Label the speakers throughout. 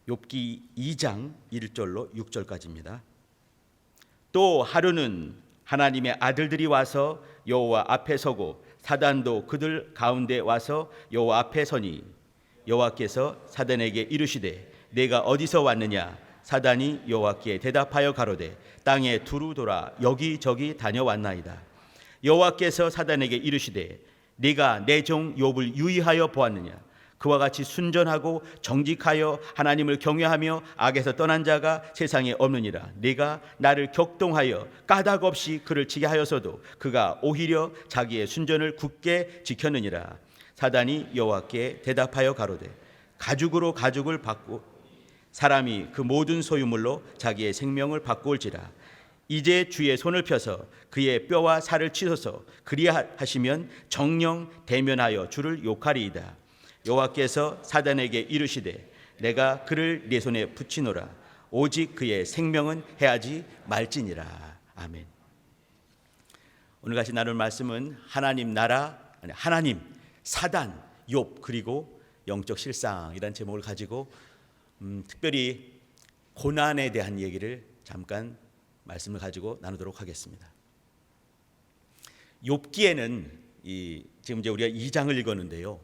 Speaker 1: 욥기 2장 1절로 6절까지입니다. 또 하루는 하나님의 아들들이 와서 여호와 앞에 서고 사단도 그들 가운데 와서 여호와 앞에 서니 여호와께서 사단에게 이르시되 내가 어디서 왔느냐? 사단이 여호와께 대답하여 가로되 땅에 두루 돌아 여기저기 다녀왔나이다. 여호와께서 사단에게 이르시되 네가 내 종 욥을 유의하여 보았느냐? 그와 같이 순전하고 정직하여 하나님을 경외하며 악에서 떠난 자가 세상에 없느니라. 네가 나를 격동하여 까닭 없이 그를 치게 하여서도 그가 오히려 자기의 순전을 굳게 지켰느니라. 사단이 여호와께 대답하여 가로되 가죽으로 가죽을 바꾸 사람이 그 모든 소유물로 자기의 생명을 바꾸올지라. 이제 주의 손을 펴서 그의 뼈와 살을 치소서. 그리하시면 정령 대면하여 주를 욕하리이다. 여호와께서 사단에게 이르시되 내가 그를 네 손에 붙이노라. 오직 그의 생명은 해하지 말지니라. 아멘. 오늘 같이 나눌 말씀은 하나님 나라, 하나님, 사단, 욥 그리고 영적 실상이라는 제목을 가지고 특별히 고난에 대한 얘기를 잠깐 말씀을 가지고 나누도록 하겠습니다. 욥기에는 지금 이제 우리가 2장을 읽었는데요.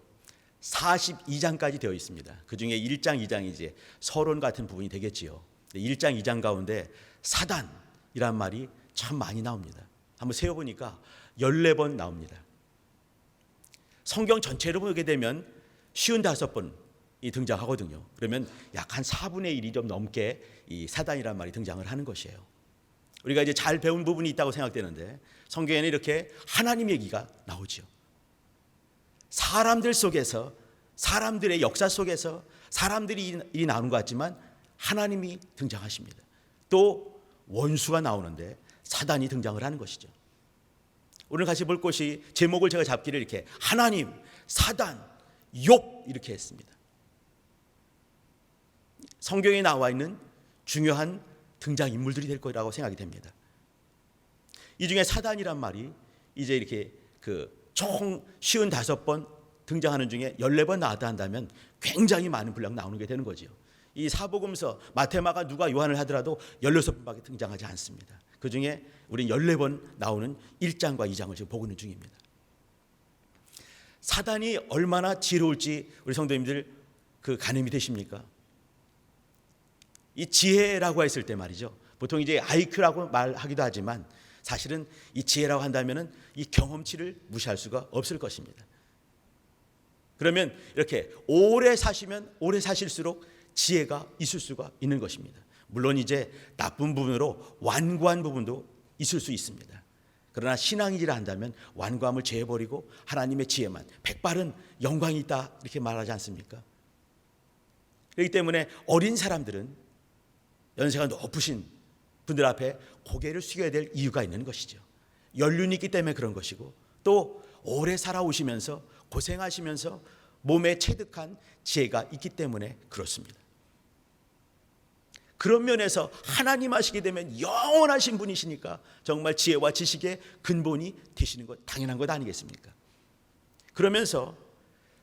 Speaker 1: 42장까지 되어 있습니다. 그 중에 1장, 2장이 이제 서론 같은 부분이 되겠지요. 1장, 2장 가운데 사단이란 말이 참 많이 나옵니다. 한번 세어보니까 14번 나옵니다. 성경 전체로 보게 되면 55번이 등장하거든요. 그러면 약 한 4분의 1이 좀 넘게 이 사단이란 말이 등장을 하는 것이에요. 우리가 이제 잘 배운 부분이 있다고 생각되는데 성경에는 이렇게 하나님 얘기가 나오죠. 사람들 속에서, 사람들의 역사 속에서 사람들이 일이 나오는 것 같지만 하나님이 등장하십니다. 또 원수가 나오는데 사단이 등장을 하는 것이죠. 오늘 같이 볼 것이 제목을 제가 잡기를 이렇게 하나님, 사단, 욥 이렇게 했습니다. 성경에 나와 있는 중요한 등장인물들이 될 거라고 생각이 됩니다. 이 중에 사단이란 말이 이제 이렇게 총 55번 등장하는 중에 14번 나왔다 한다면 굉장히 많은 분량 나오는 게 되는 거죠. 이 사복음서 마태, 마가, 누가, 요한을 하더라도 16번밖에 등장하지 않습니다. 그 중에 우리는 14번 나오는 1장과 2장을 지금 보고 있는 중입니다. 사단이 얼마나 지혜로울지 우리 성도님들 가늠이 되십니까? 이 지혜라고 했을 때 말이죠. 보통 이제 IQ라고 말하기도 하지만 사실은 이 지혜라고 한다면은 이 경험치를 무시할 수가 없을 것입니다. 그러면 이렇게 오래 사시면 오래 사실수록 지혜가 있을 수가 있는 것입니다. 물론 이제 나쁜 부분으로 완고한 부분도 있을 수 있습니다. 그러나 신앙이라 한다면 완고함을 제해버리고 하나님의 지혜만, 백발은 영광이 있다 이렇게 말하지 않습니까? 그렇기 때문에 어린 사람들은 연세가 높으신 분들 앞에 고개를 숙여야 될 이유가 있는 것이죠. 연륜이 있기 때문에 그런 것이고 또 오래 살아오시면서 고생하시면서 몸에 체득한 지혜가 있기 때문에 그렇습니다. 그런 면에서 하나님 하시게 되면 영원하신 분이시니까 정말 지혜와 지식의 근본이 되시는 것 당연한 것 아니겠습니까? 그러면서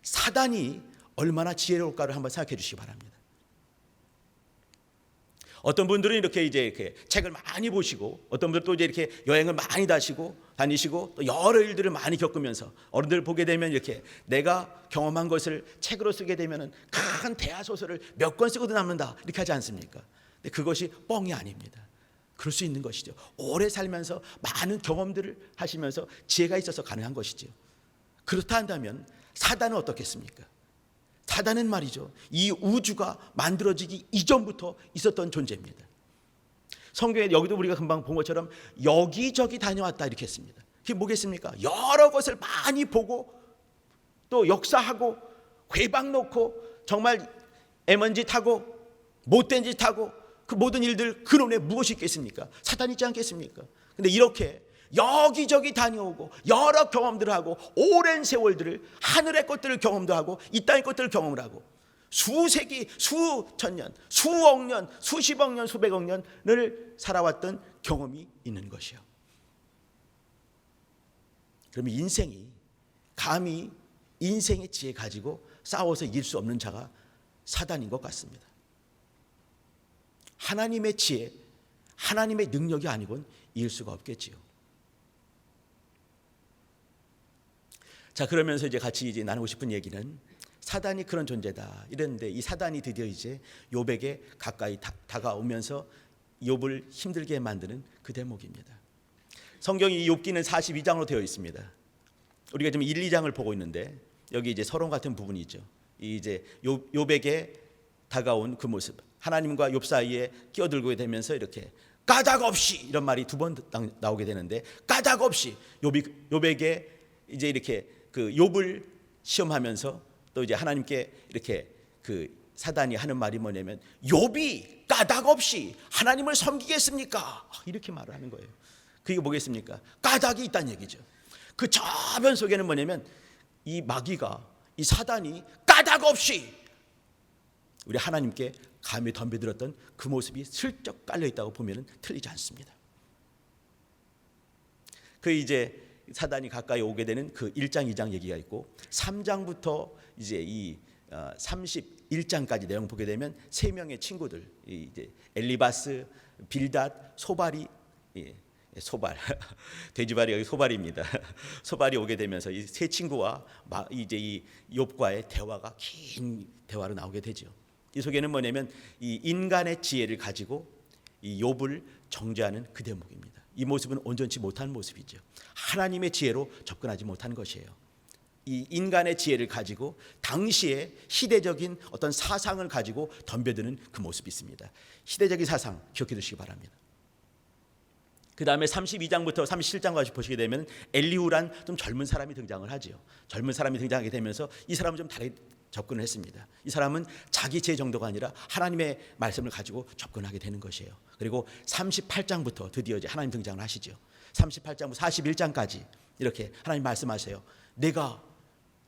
Speaker 1: 사단이 얼마나 지혜로울까를 한번 생각해 주시기 바랍니다. 어떤 분들은 이렇게 책을 많이 보시고 어떤 분들은 또 이렇게 여행을 많이 다니시고 또 여러 일들을 많이 겪으면서 어른들 보게 되면 이렇게 내가 경험한 것을 책으로 쓰게 되면은 큰 대하소설을 몇 권 쓰고도 남는다 이렇게 하지 않습니까? 근데 그것이 뻥이 아닙니다. 그럴 수 있는 것이죠. 오래 살면서 많은 경험들을 하시면서 지혜가 있어서 가능한 것이죠. 그렇다 한다면 사단은 어떻겠습니까? 사단은 말이죠. 이 우주가 만들어지기 이전부터 있었던 존재입니다. 성경에 여기도 우리가 금방 본 것처럼 여기저기 다녀왔다 이렇게 했습니다. 그게 뭐겠습니까? 여러 것을 많이 보고 또 역사하고 회방 놓고 정말 애먼 짓 하고 못된 짓 하고 그 모든 일들 그놈에 무엇이 있겠습니까? 사탄 있지 않겠습니까? 근데 이렇게 여기저기 다녀오고 여러 경험들을 하고 오랜 세월들을 하늘의 것들을 경험도 하고 이 땅의 것들을 경험을 하고 수세기, 수천 년, 수억 년, 수십억 년, 수백억 년을 살아왔던 경험이 있는 것이요. 그러면 인생이 감히 인생의 지혜 가지고 싸워서 이길 수 없는 자가 사단인 것 같습니다. 하나님의 지혜, 하나님의 능력이 아니곤 이길 수가 없겠지요. 자, 그러면서 이제 같이 이제 나누고 싶은 얘기는 사단이 그런 존재다 이랬는데, 이 사단이 드디어 이제 욥에게 가까이 다가오면서 욥을 힘들게 만드는 그 대목입니다. 성경이 욥기는 42장으로 되어 있습니다. 우리가 지금 1, 2장을 보고 있는데 여기 이제 서론 같은 부분이 있죠. 이제 욥에게 다가온 그 모습, 하나님과 욥 사이에 끼어들게 되면서 이렇게 까닭 없이 이런 말이 두 번 나오게 되는데, 까닭 없이 욥에게 이제 이렇게 그 욥을 시험하면서 또 이제 하나님께 이렇게 그 사단이 하는 말이 뭐냐면, 욥이 까닭 없이 하나님을 섬기겠습니까? 이렇게 말을 하는 거예요. 그게 뭐겠습니까? 까닭이 있다는 얘기죠. 그 저변 속에는 뭐냐면 이 마귀가, 이 사단이 까닭 없이 우리 하나님께 감히 덤벼들었던 그 모습이 슬쩍 깔려 있다고 보면은 틀리지 않습니다. 그 이제 사단이 가까이 오게 되는 그 1장, 2장 얘기가 있고, 3장부터 이제 이 31장까지 내용 보게 되면 세 명의 친구들, 이제 엘리바스, 빌닷, 소발이, 소발 돼지발이 여기 소발입니다. 소발이 오게 되면서 이 세 친구와 이제 이 욥과의 대화가 긴 대화로 나오게 되죠. 이 속에는 뭐냐면 이 인간의 지혜를 가지고 이 욥을 정죄하는 그 대목입니다. 이 모습은 온전치 못한 모습이죠. 하나님의 지혜로 접근하지 못한 것이에요. 이 인간의 지혜를 가지고 당시에 시대적인 어떤 사상을 가지고 덤벼드는 그 모습이 있습니다. 시대적인 사상 기억해 두시기 바랍니다. 그 다음에 32장부터 37장까지 보시게 되면 엘리후란 좀 젊은 사람이 등장을 하죠. 젊은 사람이 등장하게 되면서 이 사람은 좀 다르게 접근을 했습니다. 이 사람은 자기 지혜 정도가 아니라 하나님의 말씀을 가지고 접근하게 되는 것이에요. 그리고 38장부터 드디어 이제 하나님 등장을 하시죠. 38장부터 41장까지 이렇게 하나님 말씀하세요. 내가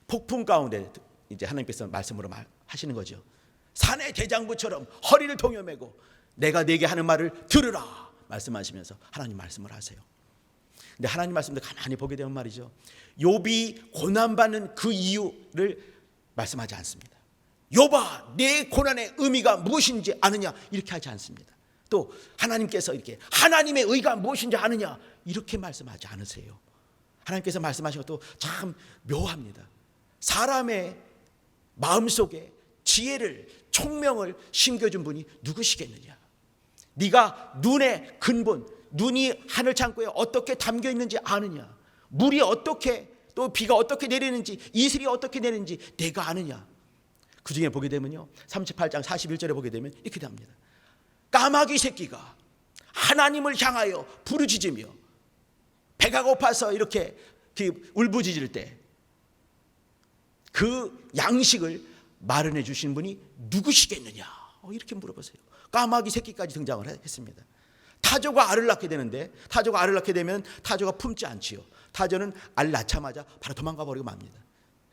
Speaker 1: 폭풍 가운데, 이제 하나님께서 말씀으로 하시는 거죠. 산의 대장부처럼 허리를 동여매고 내가 네게 하는 말을 들으라 말씀하시면서 하나님 말씀을 하세요. 근데 하나님 말씀을 가만히 보게 되면 말이죠, 욥이 고난받는 그 이유를 말씀하지 않습니다. 욥아, 내 고난의 의미가 무엇인지 아느냐, 이렇게 하지 않습니다. 또 하나님께서 이렇게 하나님의 의가 무엇인지 아느냐, 이렇게 말씀하지 않으세요. 하나님께서 말씀하신 것도 참 묘합니다. 사람의 마음속에 지혜를, 총명을 심겨준 분이 누구시겠느냐. 네가 눈의 근본, 눈이 하늘 창고에 어떻게 담겨 있는지 아느냐, 물이 어떻게, 또 비가 어떻게 내리는지, 이슬이 어떻게 내리는지 내가 아느냐. 그 중에 보게 되면요, 38장 41절에 보게 되면 이렇게 됩니다. 까마귀 새끼가 하나님을 향하여 부르짖으며 배가 고파서 이렇게 울부짖을 때 그 양식을 마련해 주신 분이 누구시겠느냐, 이렇게 물어보세요. 까마귀 새끼까지 등장을 했습니다. 타조가 알을 낳게 되는데, 타조가 알을 낳게 되면 타조가 품지 않지요. 타조는 알 낳자마자 바로 도망가 버리고 맙니다.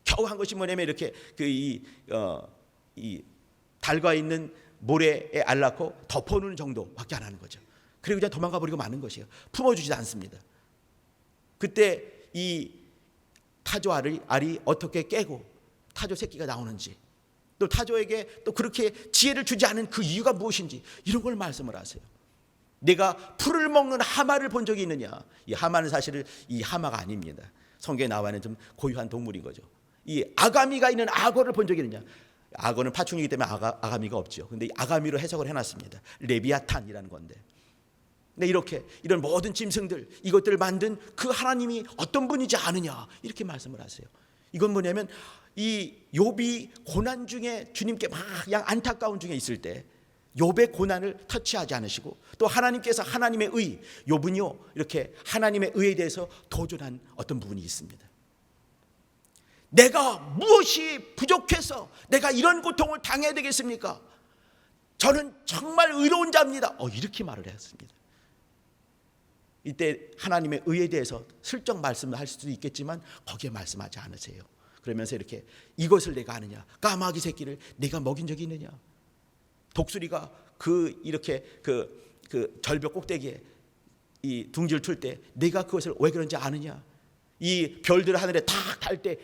Speaker 1: 겨우 한 것이 뭐냐면 이렇게 이 달과 있는 모래에 알 낳고 덮어놓는 정도밖에 안 하는 거죠. 그리고 그냥 도망가 버리고 마는 것이에요. 품어주지 않습니다. 그때 이 타조 알이 어떻게 깨고 타조 새끼가 나오는지, 또 타조에게 또 그렇게 지혜를 주지 않은 그 이유가 무엇인지, 이런 걸 말씀을 하세요. 내가 풀을 먹는 하마를 본 적이 있느냐. 이 하마는 사실 이 하마가 아닙니다. 성경에 나와 있는 좀 고유한 동물인 거죠. 이 아가미가 있는 악어를 본 적이 있느냐. 악어는 파충류이기 때문에 아가미가 없죠. 근데 아가미로 해석을 해놨습니다. 레비아탄이라는 건데. 근데 이렇게 이런 모든 짐승들, 이것들을 만든 그 하나님이 어떤 분이지 아느냐, 이렇게 말씀을 하세요. 이건 뭐냐면 이 욥이 고난 중에 주님께 막 그냥 안타까운 중에 있을 때 욥의 고난을 터치하지 않으시고, 또 하나님께서 하나님의 의, 욥은요 이렇게 하나님의 의에 대해서 도전한 어떤 부분이 있습니다. 내가 무엇이 부족해서 내가 이런 고통을 당해야 되겠습니까? 저는 정말 의로운 자입니다. 이렇게 말을 했습니다. 이때 하나님의 의에 대해서 슬쩍 말씀할 수도 있겠지만 거기에 말씀하지 않으세요. 그러면서 이렇게 이것을 내가 아느냐, 까마귀 새끼를 내가 먹인 적이 있느냐, 독수리가 이렇게 그 절벽 꼭대기에 이 둥지를 틀 때 내가 그것을 왜 그런지 아느냐, 이 별들 하늘에 탁 달 때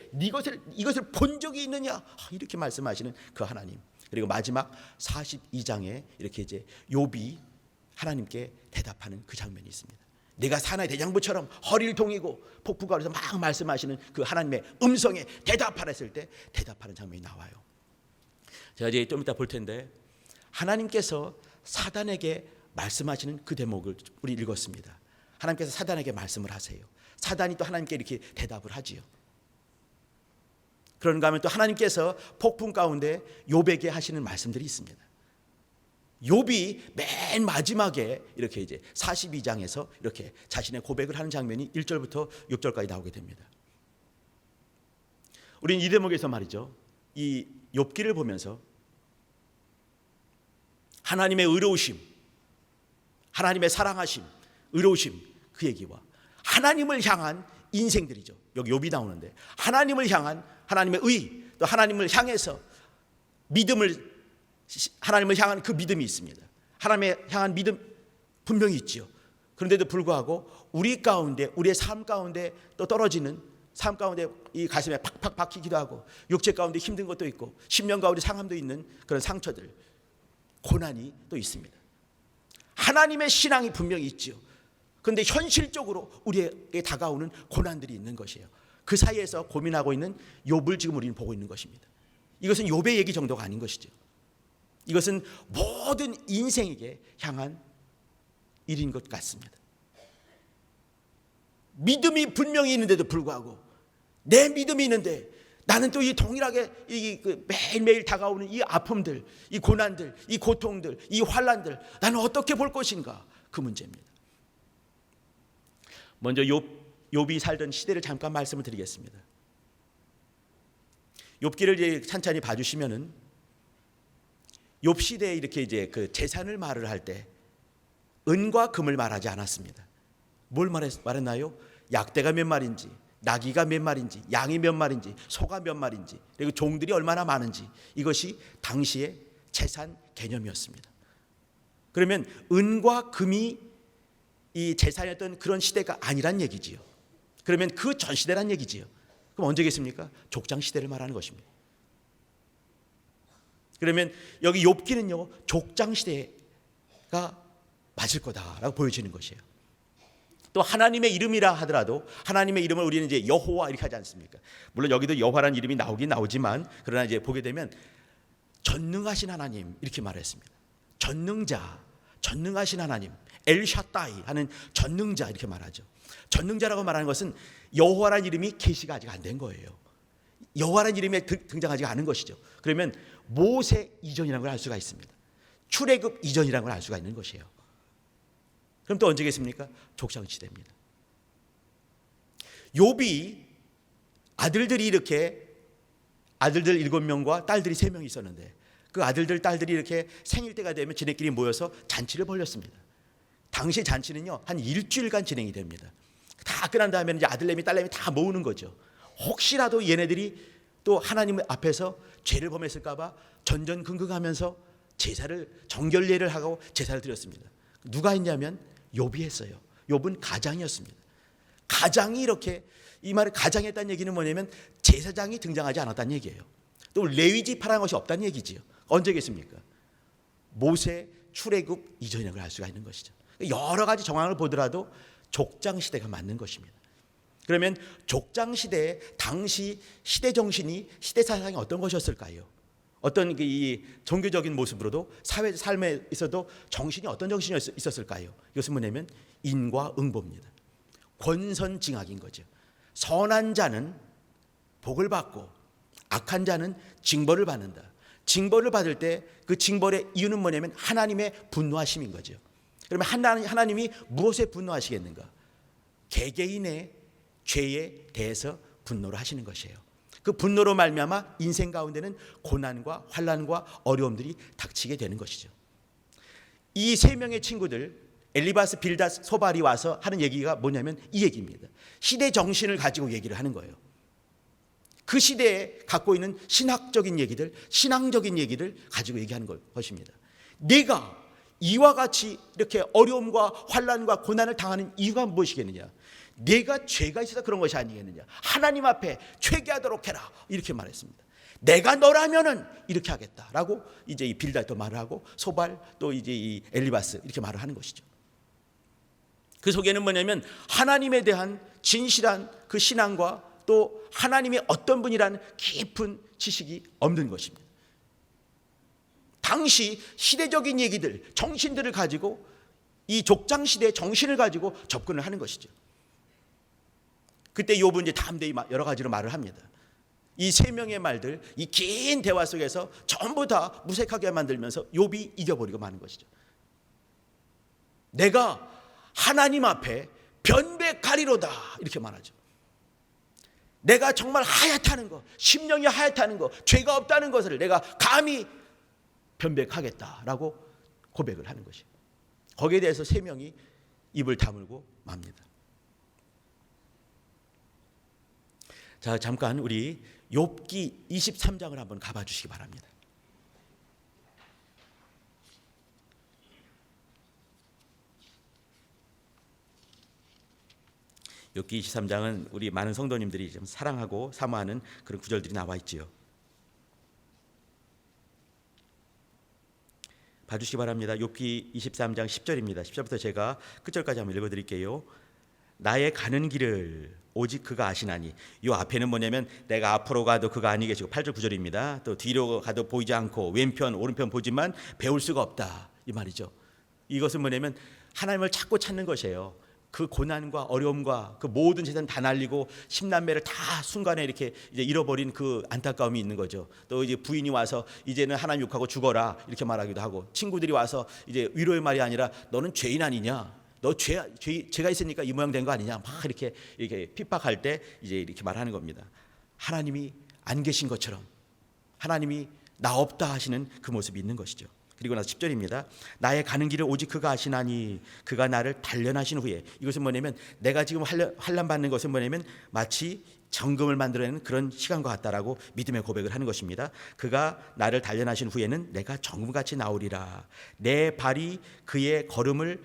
Speaker 1: 이것을 본 적이 있느냐, 이렇게 말씀하시는 그 하나님. 그리고 마지막 42장에 이렇게 이제 욥이 하나님께 대답하는 그 장면이 있습니다. 내가 사나이 대장부처럼 허리를 동이고 폭풍 가운데서 막 말씀하시는 그 하나님의 음성에 대답하라 했을 때 대답하는 장면이 나와요. 제가 이제 좀 이따 볼 텐데 하나님께서 사단에게 말씀하시는 그 대목을 우리 읽었습니다. 하나님께서 사단에게 말씀을 하세요. 사단이 또 하나님께 이렇게 대답을 하지요. 그런가 하면 또 하나님께서 폭풍 가운데 욥에게 하시는 말씀들이 있습니다. 욥이 맨 마지막에 이렇게 이제 42장에서 이렇게 자신의 고백을 하는 장면이 1절부터 6절까지 나오게 됩니다. 우리는 이 대목에서 말이죠, 이 욥기를 보면서 하나님의 의로우심, 하나님의 사랑하심, 의로우심, 그 얘기와 하나님을 향한 인생들이죠. 여기 욥이 나오는데 하나님을 향한 하나님의 의, 또 하나님을 향해서 믿음을, 하나님을 향한 그 믿음이 있습니다. 하나님을 향한 믿음 분명히 있지요. 그런데도 불구하고 우리 가운데, 우리의 삶 가운데 또 떨어지는, 삶 가운데 이 가슴에 팍팍 박히기도 하고 육체 가운데 힘든 것도 있고 심령 가운데 상함도 있는 그런 상처들, 고난이 또 있습니다. 하나님의 신앙이 분명히 있지요. 그런데 현실적으로 우리에게 다가오는 고난들이 있는 것이에요. 그 사이에서 고민하고 있는 욥을 지금 우리는 보고 있는 것입니다. 이것은 욥의 얘기 정도가 아닌 것이죠. 이것은 모든 인생에게 향한 일인 것 같습니다. 믿음이 분명히 있는데도 불구하고, 내 믿음이 있는데 나는 또 이 동일하게 매일매일 다가오는 이 아픔들, 이 고난들, 이 고통들, 이 환난들, 나는 어떻게 볼 것인가, 그 문제입니다. 먼저 욥이 살던 시대를 잠깐 말씀을 드리겠습니다. 욥기를 이제 찬찬히 봐주시면은 욥 시대에 이렇게 이제 그 재산을 말을 할 때 은과 금을 말하지 않았습니다. 뭘 말했나요? 약대가 몇 마리인지, 나귀가 몇 마리인지, 양이 몇 마리인지, 소가 몇 마리인지, 그리고 종들이 얼마나 많은지, 이것이 당시의 재산 개념이었습니다. 그러면 은과 금이 이 재산이었던 그런 시대가 아니란 얘기지요. 그러면 그 전 시대란 얘기지요. 그럼 언제겠습니까? 족장 시대를 말하는 것입니다. 그러면 여기 욥기는요, 족장 시대가 맞을 거다라고 보여지는 것이에요. 또 하나님의 이름이라 하더라도 하나님의 이름을 우리는 이제 여호와 이렇게 하지 않습니까? 물론 여기도 여호와라는 이름이 나오긴 나오지만, 그러나 이제 보게 되면 전능하신 하나님 이렇게 말했습니다. 전능자, 전능하신 하나님, 엘샤다이 하는 전능자 이렇게 말하죠. 전능자라고 말하는 것은 여호와라는 이름이 계시가 아직 안 된 거예요. 여호와라는 이름이 등장하지 않은 것이죠. 그러면 모세 이전이라는 걸 알 수가 있습니다. 출애굽 이전이라는 걸 알 수가 있는 것이에요. 그럼 또 언제겠습니까? 족장 시대입니다. 욥이 아들들이 이렇게, 아들들 7명과 딸들이 3명이 있었는데 그 아들들 딸들이 이렇게 생일 때가 되면 지네끼리 모여서 잔치를 벌였습니다. 당시 잔치는요 한 일주일간 진행이 됩니다. 다 끝난 다음에 이제 아들내미 딸내미 다 모으는 거죠. 혹시라도 얘네들이 또 하나님 앞에서 죄를 범했을까봐 전전긍긍하면서 제사를, 정결례를 하고 제사를 드렸습니다. 누가 했냐면 욥이 했어요. 욥은 가장이었습니다. 가장이 이렇게, 이 말을 가장이 했다는 얘기는 뭐냐면 제사장이 등장하지 않았다는 얘기예요. 또 레위 지파라는 것이 없다는 얘기지요. 언제겠습니까? 모세 출애굽 이전이라는 걸 알 수가 있는 것이죠. 여러 가지 정황을 보더라도 족장 시대가 맞는 것입니다. 그러면 족장 시대에 당시 시대 정신이, 시대 사상이 어떤 것이었을까요? 어떤 이 종교적인 모습으로도 사회 삶에 있어도 정신이 어떤 정신이 있었을까요? 이것은 뭐냐면 인과응보입니다. 권선징악인 거죠. 선한 자는 복을 받고 악한 자는 징벌을 받는다. 징벌을 받을 때 그 징벌의 이유는 뭐냐면 하나님의 분노하심인 거죠. 그러면 하나님이 무엇에 분노하시겠는가? 개개인의 죄에 대해서 분노를 하시는 것이에요. 그 분노로 말미암아 인생 가운데는 고난과 환난과 어려움들이 닥치게 되는 것이죠. 이 3명의 친구들 엘리바스, 빌닷, 소발이 와서 하는 얘기가 뭐냐면 이 얘기입니다. 시대 정신을 가지고 얘기를 하는 거예요. 그 시대에 갖고 있는 신학적인 얘기들, 신앙적인 얘기를 가지고 얘기하는 것입니다. 내가 이와 같이 이렇게 어려움과 환난과 고난을 당하는 이유가 무엇이겠느냐? 내가 죄가 있어서 그런 것이 아니겠느냐? 하나님 앞에 회개하도록 해라, 이렇게 말했습니다. 내가 너라면은 이렇게 하겠다라고 이제 이 빌달도 말을 하고 소발 또 이제 이 엘리바스 이렇게 말을 하는 것이죠. 그 속에는 뭐냐면 하나님에 대한 진실한 그 신앙과 또 하나님이 어떤 분이라는 깊은 지식이 없는 것입니다. 당시 시대적인 얘기들, 정신들을 가지고 이 족장 시대의 정신을 가지고 접근을 하는 것이죠. 그때 욥은 이제 담대히 여러 가지로 말을 합니다. 이 세 명의 말들, 이 긴 대화 속에서 전부 다 무색하게 만들면서 욥이 이겨버리고 마는 것이죠. 내가 하나님 앞에 변백하리로다 이렇게 말하죠. 내가 정말 하얗다는 것, 심령이 하얗다는 것, 죄가 없다는 것을 내가 감히 변백하겠다라고 고백을 하는 것이에요. 거기에 대해서 세 명이 입을 다물고 맙니다. 자, 잠깐 우리 욥기 23장을 한번 가봐 주시기 바랍니다. 욥기 23장은 우리 많은 성도님들이 좀 사랑하고 사모하는 그런 구절들이 나와 있지요. 봐주시기 바랍니다. 욥기 23장 10절입니다. 10절부터 제가 끝절까지 한번 읽어드릴게요. 나의 가는 길을 오직 그가 아시나니. 이 앞에는 뭐냐면 내가 앞으로 가도 그가 아니 계시고 8절 9절입니다. 또 뒤로 가도 보이지 않고 왼편 오른편 보지만 배울 수가 없다 이 말이죠. 이것은 뭐냐면 하나님을 찾고 찾는 것이에요. 그 고난과 어려움과 그 모든 재산 다 날리고 10남매를 다 순간에 이렇게 이제 잃어버린 그 안타까움이 있는 거죠. 또 이제 부인이 와서 이제는 하나님 욕하고 죽어라 이렇게 말하기도 하고, 친구들이 와서 이제 위로의 말이 아니라 너는 죄인 아니냐, 너 죄가 있으니까 이 모양 된 거 아니냐, 막 이렇게 핍박할 때 이제 이렇게 말하는 겁니다. 하나님이 안 계신 것처럼 하나님이 나 없다 하시는 그 모습이 있는 것이죠. 그리고 나서 10절입니다. 나의 가는 길을 오직 그가 아시나니 그가 나를 단련하신 후에. 이것은 뭐냐면 내가 지금 환난 받는 것은 뭐냐면 마치 정금을 만들어내는 그런 시간과 같다라고 믿음의 고백을 하는 것입니다. 그가 나를 단련하신 후에는 내가 정금같이 나오리라. 내 발이 그의 걸음을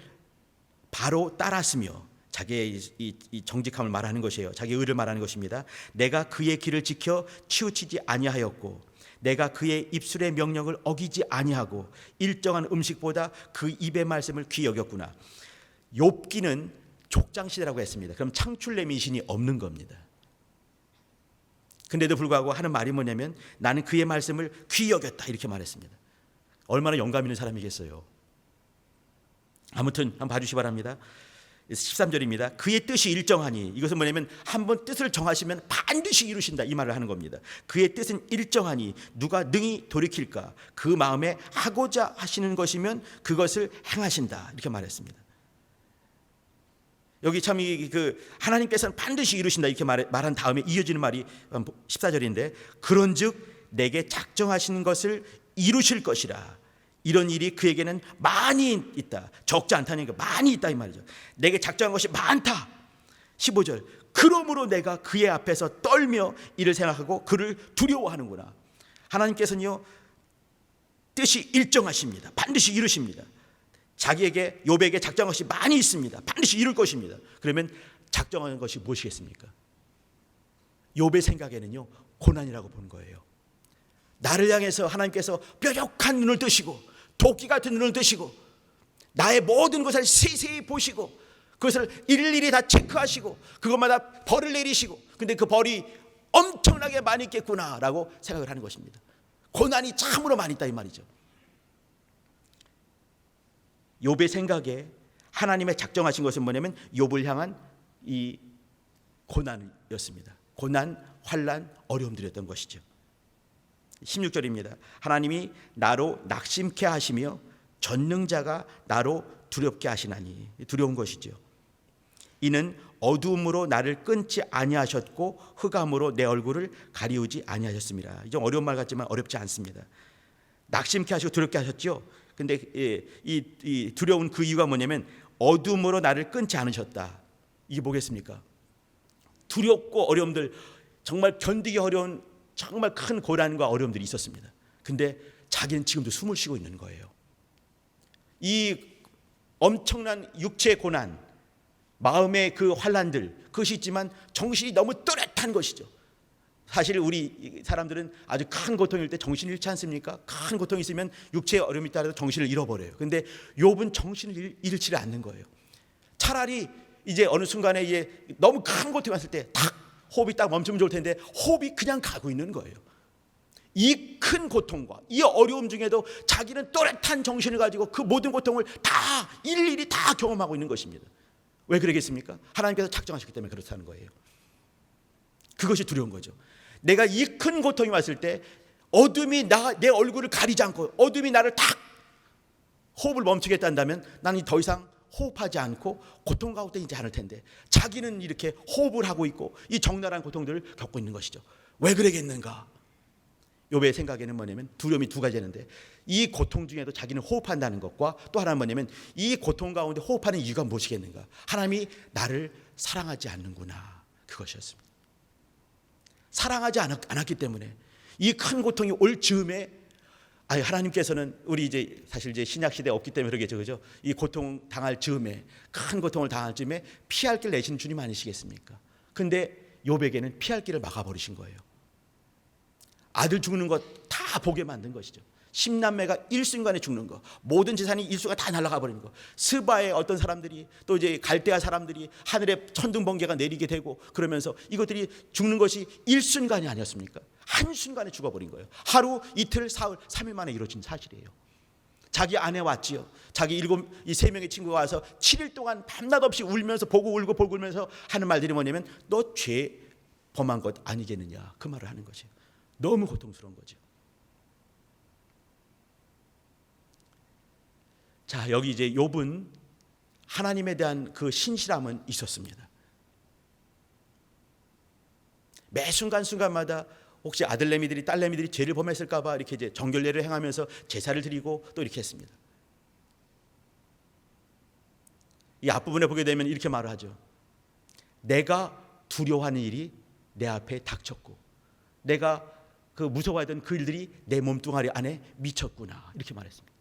Speaker 1: 바로 따랐으며, 자기의 이 정직함을 말하는 것이에요. 자기의 의를 말하는 것입니다. 내가 그의 길을 지켜 치우치지 아니하였고 내가 그의 입술의 명령을 어기지 아니하고 일정한 음식보다 그 입의 말씀을 귀히 여겼구나. 욥기는 족장시대라고 했습니다. 그럼 창출의 미신이 없는 겁니다. 근데도 불구하고 하는 말이 뭐냐면 나는 그의 말씀을 귀히 여겼다 이렇게 말했습니다. 얼마나 영감 있는 사람이겠어요. 아무튼 한번 봐주시기 바랍니다. 13절입니다. 그의 뜻이 일정하니. 이것은 뭐냐면 한번 뜻을 정하시면 반드시 이루신다 이 말을 하는 겁니다. 그의 뜻은 일정하니 누가 능히 돌이킬까. 그 마음에 하고자 하시는 것이면 그것을 행하신다 이렇게 말했습니다. 여기 참 하나님께서는 반드시 이루신다 이렇게 말한 다음에 이어지는 말이 14절인데 그런즉 내게 작정하시는 것을 이루실 것이라. 이런 일이 그에게는 많이 있다. 적지 않다니까 많이 있다 이 말이죠. 내게 작정한 것이 많다. 15절 그러므로 내가 그의 앞에서 떨며 이를 생각하고 그를 두려워하는구나. 하나님께서는요 뜻이 일정하십니다. 반드시 이루십니다. 자기에게 욥에게 작정한 것이 많이 있습니다. 반드시 이룰 것입니다. 그러면 작정한 것이 무엇이겠습니까? 욥의 생각에는요 고난이라고 보는 거예요. 나를 향해서 하나님께서 뾰족한 눈을 뜨시고 도끼 같은 눈을 뜨시고 나의 모든 것을 세세히 보시고 그것을 일일이 다 체크하시고 그것마다 벌을 내리시고, 근데 그 벌이 엄청나게 많이 있겠구나라고 생각을 하는 것입니다. 고난이 참으로 많이 있다 이 말이죠. 욥의 생각에 하나님의 작정하신 것은 뭐냐면 욥을 향한 이 고난이었습니다. 고난, 환난, 어려움들이었던 것이죠. 16절입니다. 하나님이 나로 낙심케 하시며 전능자가 나로 두렵게 하시나니. 두려운 것이죠. 이는 어두움으로 나를 끊지 아니하셨고 흑암으로 내 얼굴을 가리우지 아니하셨습니다. 좀 어려운 말 같지만 어렵지 않습니다. 낙심케 하시고 두렵게 하셨죠. 근데 이 두려운 그 이유가 뭐냐면 어두움으로 나를 끊지 않으셨다. 이게 뭐겠습니까? 두렵고 어려움들, 정말 견디기 어려운 정말 큰 고난과 어려움들이 있었습니다. 근데 자기는 지금도 숨을 쉬고 있는 거예요. 이 엄청난 육체의 고난, 마음의 그 환난들, 그것이 있지만 정신이 너무 또렷한 것이죠. 사실 우리 사람들은 아주 큰 고통일 때 정신을 잃지 않습니까? 큰 고통이 있으면 육체의 어려움이 따라서 정신을 잃어버려요. 근데 욥은 정신을 잃지를 않는 거예요. 차라리 이제 어느 순간에 이제 너무 큰 고통이 왔을 때 딱 호흡이 딱 멈추면 좋을 텐데 호흡이 그냥 가고 있는 거예요. 이 큰 고통과 이 어려움 중에도 자기는 또렷한 정신을 가지고 그 모든 고통을 다 일일이 다 경험하고 있는 것입니다. 왜 그러겠습니까? 하나님께서 작정하셨기 때문에 그렇다는 거예요. 그것이 두려운 거죠. 내가 이 큰 고통이 왔을 때 어둠이 내 얼굴을 가리지 않고 어둠이 나를 딱 호흡을 멈추게 한다면 나는 더 이상 호흡하지 않고 고통 가운데 있지 않을 텐데 자기는 이렇게 호흡을 하고 있고 이 적나라한 고통들을 겪고 있는 것이죠. 왜 그러겠는가? 욥의 생각에는 뭐냐면 두려움이 두 가지였는데 이 고통 중에도 자기는 호흡한다는 것과 또 하나는 뭐냐면 이 고통 가운데 호흡하는 이유가 무엇이겠는가? 하나님이 나를 사랑하지 않는구나. 그것이었습니다. 사랑하지 않았기 때문에 이 큰 고통이 올 즈음에 하나님께서는 우리 이제 사실 이제 신약 시대에 없기 때문에 그러겠죠, 그죠? 이 고통 당할 즈음에 큰 고통을 당할 즈음에 피할 길 내신 주님 아니시겠습니까? 근데 욥에게는 피할 길을 막아버리신 거예요. 아들 죽는 것 다 보게 만든 것이죠. 10남매가 일순간에 죽는 거, 모든 재산이 일순간 다 날아가 버리는 거, 스바의 어떤 사람들이 또 이제 갈대아 사람들이 하늘에 천둥 번개가 내리게 되고 그러면서 이것들이 죽는 것이 일순간이 아니었습니까? 한순간에 죽어버린 거예요. 하루, 이틀, 사흘, 3일 만에 이루어진 사실이에요. 자기 아내 왔지요. 자기 이 3명의 친구가 와서 7일 동안 밤낮 없이 울면서 보고 울고 보고 울면서 하는 말들이 뭐냐면 너 죄 범한 것 아니겠느냐, 그 말을 하는 거죠. 너무 고통스러운 거죠. 자, 여기 이제 욥은 하나님에 대한 그 신실함은 있었습니다. 매 순간순간마다 혹시 아들내미들이 딸내미들이 죄를 범했을까 봐 이렇게 이제 정결례를 행하면서 제사를 드리고 또 이렇게 했습니다. 이 앞부분에 보게 되면 이렇게 말을 하죠. 내가 두려워하는 일이 내 앞에 닥쳤고 내가 그 무서워하던 그 일들이 내 몸뚱아리 안에 미쳤구나, 이렇게 말했습니다.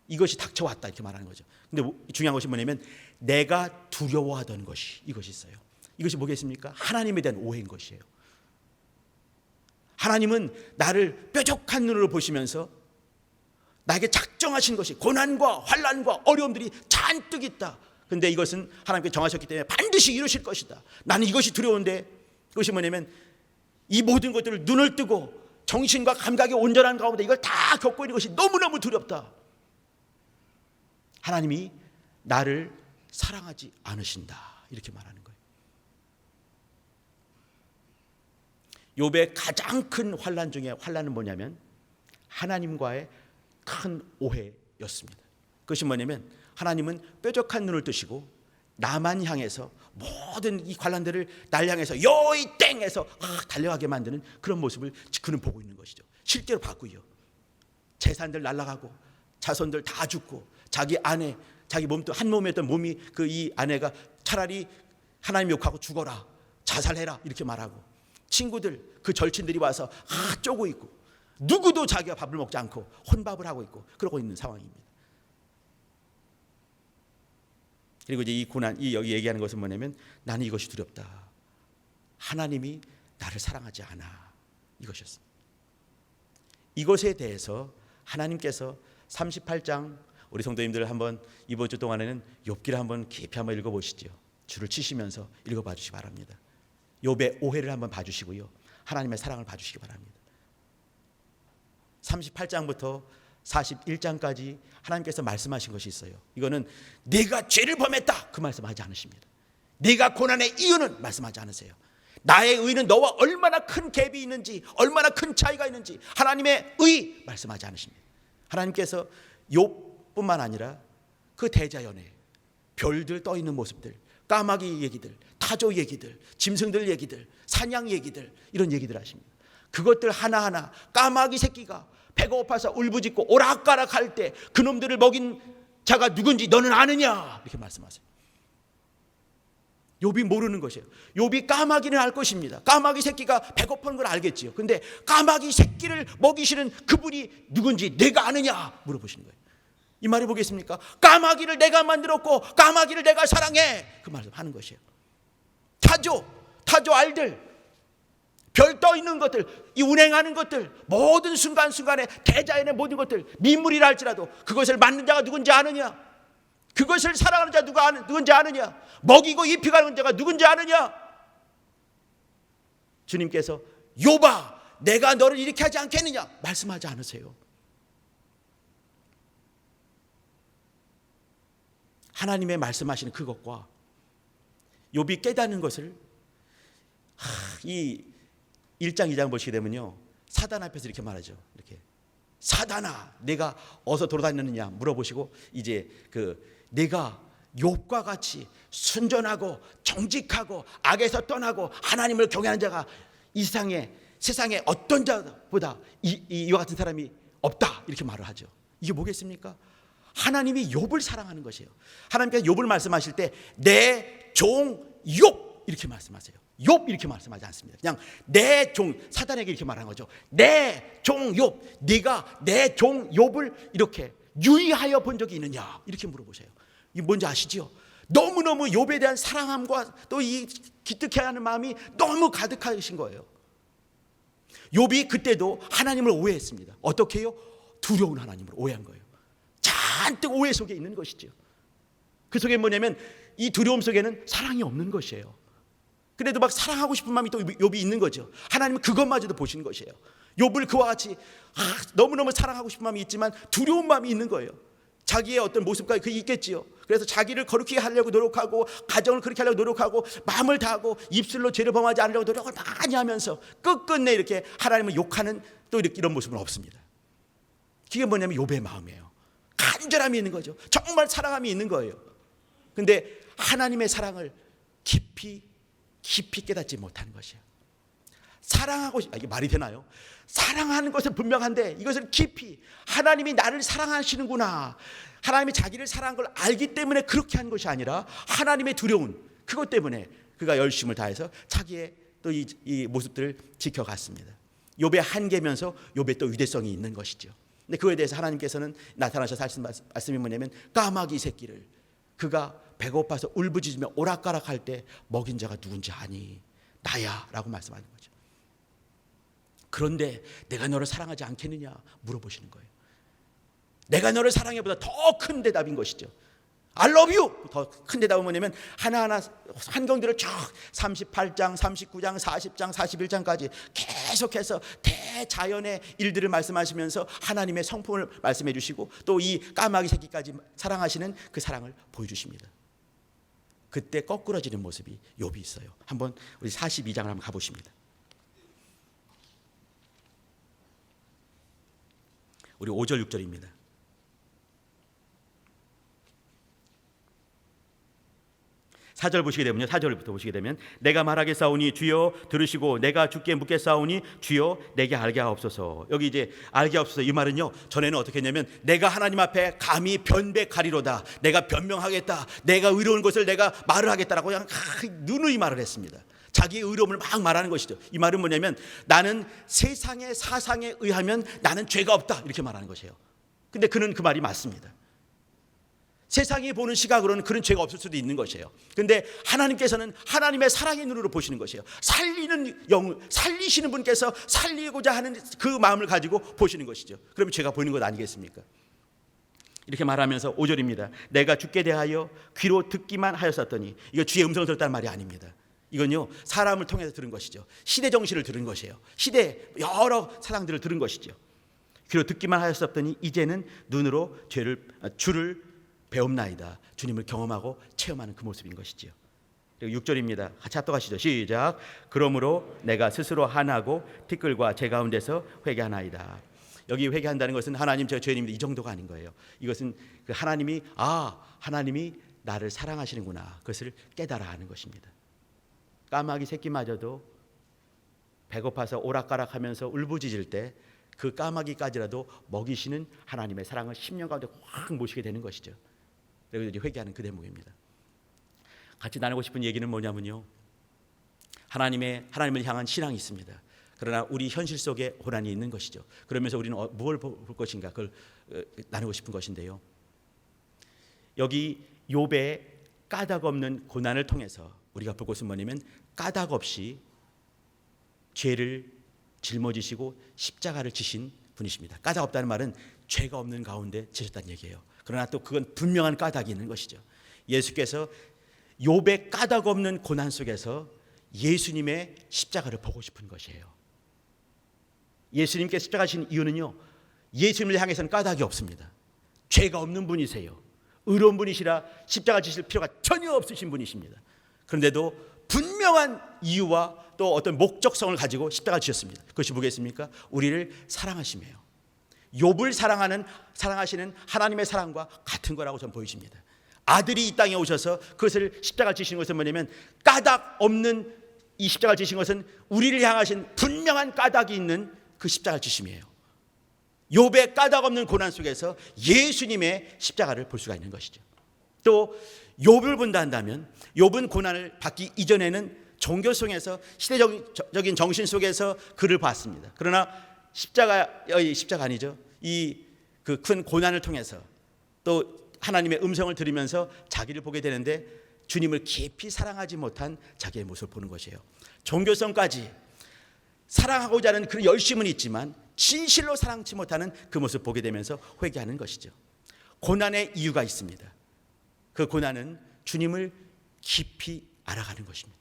Speaker 1: 이것이 닥쳐왔다, 이렇게 말하는 거죠. 근데 중요한 것이 뭐냐면 내가 두려워하던 것이 이것이 있어요. 이것이 뭐겠습니까? 하나님에 대한 오해인 것이에요. 하나님은 나를 뾰족한 눈으로 보시면서 나에게 작정하신 것이 고난과 환난과 어려움들이 잔뜩 있다. 근데 이것은 하나님께 정하셨기 때문에 반드시 이루실 것이다. 나는 이것이 두려운데 그것이 뭐냐면 이 모든 것들을 눈을 뜨고 정신과 감각이 온전한 가운데 이걸 다 겪고 있는 것이 너무너무 두렵다. 하나님이 나를 사랑하지 않으신다, 이렇게 말하는 거예요. 욥의 가장 큰 환난 중에 환난은 뭐냐면 하나님과의 큰 오해였습니다. 그것이 뭐냐면 하나님은 뾰족한 눈을 뜨시고 나만 향해서 모든 이 관란들을 날 향해서 요이 땡해서 달려가게 만드는 그런 모습을 그는 보고 있는 것이죠. 실제로 봤고요. 재산들 날아가고 자손들 다 죽고 자기 아내, 자기 몸도 한 몸이었던 몸이 그 이 아내가 차라리 하나님 욕하고 죽어라, 자살해라, 이렇게 말하고 친구들 그 절친들이 와서 쪼고 있고 누구도 자기가 밥을 먹지 않고 혼밥을 하고 있고 그러고 있는 상황입니다. 그리고 이제 이 고난, 이 여기 얘기하는 것은 뭐냐면 나는 이것이 두렵다. 하나님이 나를 사랑하지 않아, 이것이었습니다. 이것에 대해서 하나님께서 38장 우리 성도님들 한번 이번 주 동안에는 욥기를 한번 깊이 한번 읽어보시죠. 줄을 치시면서 읽어봐 주시기 바랍니다. 욥의 오해를 한번 봐주시고요, 하나님의 사랑을 봐주시기 바랍니다. 38장부터 41장까지 하나님께서 말씀하신 것이 있어요. 이거는 내가 죄를 범했다, 그 말씀하지 않으십니다. 내가 고난의 이유는 말씀하지 않으세요. 나의 의는 너와 얼마나 큰 갭이 있는지, 얼마나 큰 차이가 있는지 하나님의 의 말씀하지 않으십니다. 하나님께서 욥뿐만 아니라 그 대자연에 별들 떠 있는 모습들, 까마귀 얘기들, 타조 얘기들, 짐승들 얘기들, 사냥 얘기들, 이런 얘기들 하십니다. 그것들 하나하나 까마귀 새끼가 배가 고파서 울부짖고 오락가락 할 때 그놈들을 먹인 자가 누군지 너는 아느냐, 이렇게 말씀하세요. 욥이 모르는 것이에요. 욥이 까마귀는 알 것입니다. 까마귀 새끼가 배고픈 걸 알겠지요. 근데 까마귀 새끼를 먹이시는 그분이 누군지 내가 아느냐 물어보시는 거예요. 이 말이 보겠습니까? 까마귀를 내가 만들었고 까마귀를 내가 사랑해, 그 말을 하는 것이에요. 타조 알들, 별 떠 있는 것들, 이 운행하는 것들, 모든 순간순간에 대자연의 모든 것들, 민물이라 할지라도 그것을 만든 자가 누군지 아느냐? 그것을 사랑하는 자가 누군지 아느냐? 먹이고 입히고 하는 자가 누군지 아느냐? 주님께서 욥아, 내가 너를 이렇게 하지 않겠느냐? 말씀하지 않으세요. 하나님의 말씀하시는 그것과 욥이 깨닫는 것을 이 1장 2장 보시게 되면요, 사단 앞에서 이렇게 말하죠. 이렇게 사단아, 내가 어디서 돌아다녔느냐 물어보시고, 이제 내가 욥과 같이 순전하고 정직하고 악에서 떠나고 하나님을 경외하는 자가 이 세상에 어떤 자보다 이와 같은 사람이 없다, 이렇게 말을 하죠. 이게 뭐겠습니까? 하나님이 욥을 사랑하는 것이에요. 하나님께서 욥을 말씀하실 때 내 종 욥 이렇게 말씀하세요. 욥 이렇게 말씀하지 않습니다. 그냥 내 종, 사단에게 이렇게 말하는 거죠. 내 종 욥, 네가 내 종 욥을 이렇게 유의하여 본 적이 있느냐, 이렇게 물어보세요. 이게 뭔지 아시죠? 너무너무 욥에 대한 사랑함과 또 이 기특해하는 마음이 너무 가득하신 거예요. 욥이 그때도 하나님을 오해했습니다. 어떻게 해요? 두려운 하나님을 오해한 거예요. 잔뜩 오해 속에 있는 것이죠. 그 속에 뭐냐면 이 두려움 속에는 사랑이 없는 것이에요. 그래도 막 사랑하고 싶은 마음이 또 욥이 있는 거죠. 하나님은 그것마저도 보시는 것이에요. 욥을 그와 같이 너무너무 사랑하고 싶은 마음이 있지만 두려운 마음이 있는 거예요. 자기의 어떤 모습까지 그게 있겠지요. 그래서 자기를 거룩히 하려고 노력하고 가정을 그렇게 하려고 노력하고 마음을 다하고 입술로 죄를 범하지 않으려고 노력을 많이 하면서 끝끝내 이렇게 하나님을 욕하는 또 이런 모습은 없습니다. 그게 뭐냐면 욥의 마음이에요. 간절함이 있는 거죠. 정말 사랑함이 있는 거예요. 근데 하나님의 사랑을 깊이 깨닫지 못하는 것이에요. 사랑하고 이게 말이 되나요? 사랑하는 것은 분명한데 이것을 깊이 하나님이 나를 사랑하시는구나, 하나님이 자기를 사랑한 걸 알기 때문에 그렇게 한 것이 아니라 하나님의 두려운 그것 때문에 그가 열심을 다해서 자기의 또 이 모습들을 지켜갔습니다. 욥의 한계면서 욥의 또 위대성이 있는 것이죠. 근데 그거에 대해서 하나님께서는 나타나셔서 하신 말씀이 뭐냐면 까마귀 새끼를 그가 배고파서 울부짖으며 오락가락할 때 먹인 자가 누군지 아니? 나야 라고 말씀하는 거죠. 그런데 내가 너를 사랑하지 않겠느냐 물어보시는 거예요. 내가 너를 사랑해보다 더 큰 대답인 것이죠. I love you! 더 큰 대답은 뭐냐면 하나하나 환경들을 쭉 38장, 39장, 40장, 41장까지 계속해서 대자연의 일들을 말씀하시면서 하나님의 성품을 말씀해 주시고 또 이 까마귀 새끼까지 사랑하시는 그 사랑을 보여주십니다. 그때 거꾸러지는 모습이 욥이 있어요. 한번 우리 42장을 한번 가보십니다. 우리 5절 6절입니다. 4절 보시게 되면요, 4절부터 보시게 되면 내가 말하겠사오니 주여 들으시고 내가 주께 묻겠사오니 주여 내게 알게 하옵소서. 여기 이제 알게 하옵소서 이 말은요, 전에는 어떻게 했냐면 내가 하나님 앞에 감히 변백하리로다, 내가 변명하겠다, 내가 의로운 것을 내가 말을 하겠다라고 그냥 누누이 말을 했습니다. 자기의 의로움을 막 말하는 것이죠. 이 말은 뭐냐면 나는 세상의 사상에 의하면 나는 죄가 없다, 이렇게 말하는 것이에요. 근데 그는 그 말이 맞습니다. 세상이 보는 시각으로는 그런 죄가 없을 수도 있는 것이에요. 그런데 하나님께서는 하나님의 사랑의 눈으로 보시는 것이에요. 살리시는 분께서 살리고자 하는 그 마음을 가지고 보시는 것이죠. 그러면 죄가 보이는 것 아니겠습니까? 이렇게 말하면서 5절입니다. 내가 주께 대하여 귀로 듣기만 하였었더니, 이거 주의 음성을 들었다는 말이 아닙니다. 이건요, 사람을 통해서 들은 것이죠. 시대 정신을 들은 것이에요. 시대 여러 사상들을 들은 것이죠. 귀로 듣기만 하였었더니 이제는 눈으로 주를 배움나이다. 주님을 경험하고 체험하는 그 모습인 것이지요. 그리고 6절입니다. 같이 합독하시죠. 시작. 그러므로 내가 스스로 한하고 티끌과 제 가운데서 회개하나이다. 여기 회개한다는 것은 하나님 제가 죄인입니다, 이 정도가 아닌 거예요. 이것은 그 하나님이 나를 사랑하시는구나, 그것을 깨달아 하는 것입니다. 까마귀 새끼마저도 배고파서 오락가락하면서 울부짖을 때 그 까마귀까지라도 먹이시는 하나님의 사랑을 10년 가운데 확 모시게 되는 것이죠. 그리고 이제 회개하는 그 대목입니다. 같이 나누고 싶은 얘기는 뭐냐면요, 하나님을 향한 신앙이 있습니다. 그러나 우리 현실 속에 고난이 있는 것이죠. 그러면서 우리는 무엇을 볼 것인가, 그걸 나누고 싶은 것인데요. 여기 욥의 까닭 없는 고난을 통해서 우리가 볼 것은 뭐냐면 까닭 없이 죄를 짊어지시고 십자가를 지신 분이십니다. 까닭 없다는 말은 죄가 없는 가운데 지셨다는 얘기예요. 그러나 또 그건 분명한 까닭이 있는 것이죠. 예수께서 욥의 까닭 없는 고난 속에서 예수님의 십자가를 보고 싶은 것이에요. 예수님께 십자가 지신 이유는요, 예수님을 향해서는 까닭이 없습니다. 죄가 없는 분이세요. 의로운 분이시라 십자가 지실 필요가 전혀 없으신 분이십니다. 그런데도 분명한 이유와 또 어떤 목적성을 가지고 십자가 지셨습니다. 그것이 뭐겠습니까? 우리를 사랑하심이에요. 욥을 사랑하시는 하나님의 사랑과 같은 거라고 저는 보여집니다. 아들이 이 땅에 오셔서 그것을 십자가 지시는 것은 뭐냐면, 까닭 없는 이 십자가 지신 것은 우리를 향하신 분명한 까닭이 있는 그 십자가 지심이에요. 욥의 까닭 없는 고난 속에서 예수님의 십자가를 볼 수가 있는 것이죠. 또 욥을 본다 한다면, 욥은 고난을 받기 이전에는 종교성에서 시대적인 정신 속에서 그를 봤습니다. 그러나 십자가 아니죠. 이 그 큰 고난을 통해서 또 하나님의 음성을 들으면서 자기를 보게 되는데, 주님을 깊이 사랑하지 못한 자기의 모습을 보는 것이에요. 종교성까지 사랑하고자 하는 그런 열심은 있지만 진실로 사랑치 못하는 그 모습을 보게 되면서 회개하는 것이죠. 고난의 이유가 있습니다. 그 고난은 주님을 깊이 알아가는 것입니다.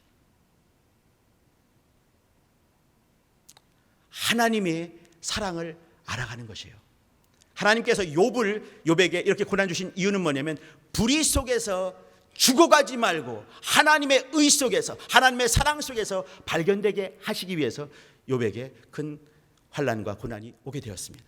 Speaker 1: 하나님의 사랑을 알아가는 것이에요. 하나님께서 욥에게 이렇게 고난 주신 이유는 뭐냐면, 불의 속에서 죽어가지 말고 하나님의 의 속에서, 하나님의 사랑 속에서 발견되게 하시기 위해서 욥에게 큰 환난과 고난이 오게 되었습니다.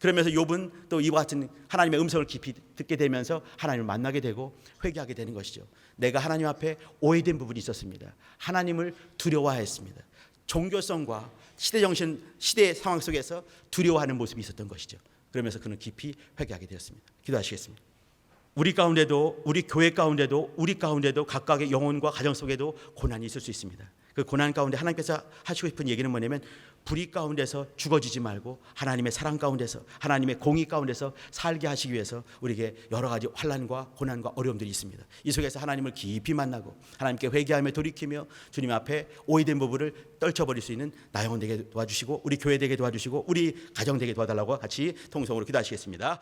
Speaker 1: 그러면서 욥은 또 이와 같은 하나님의 음성을 깊이 듣게 되면서 하나님을 만나게 되고 회개하게 되는 것이죠. 내가 하나님 앞에 오해된 부분이 있었습니다. 하나님을 두려워했습니다. 종교성과 시대의 상황 속에서 두려워하는 모습이 있었던 것이죠. 그러면서 그는 깊이 회개하게 되었습니다. 기도하시겠습니다. 우리 가운데도, 우리 교회 가운데도, 우리 가운데도 각각의 영혼과 가정 속에도 고난이 있을 수 있습니다. 그 고난 가운데 하나님께서 하시고 싶은 얘기는 뭐냐면, 불의 가운데서 죽어지지 말고 하나님의 사랑 가운데서, 하나님의 공의 가운데서 살게 하시기 위해서 우리에게 여러 가지 환난과 고난과 어려움들이 있습니다. 이 속에서 하나님을 깊이 만나고 하나님께 회개하며 돌이키며 주님 앞에 오해된 부분을 떨쳐버릴 수 있는 나 영혼 되게 도와주시고, 우리 교회 되게 도와주시고, 우리 가정 되게 도와달라고 같이 통성으로 기도하시겠습니다.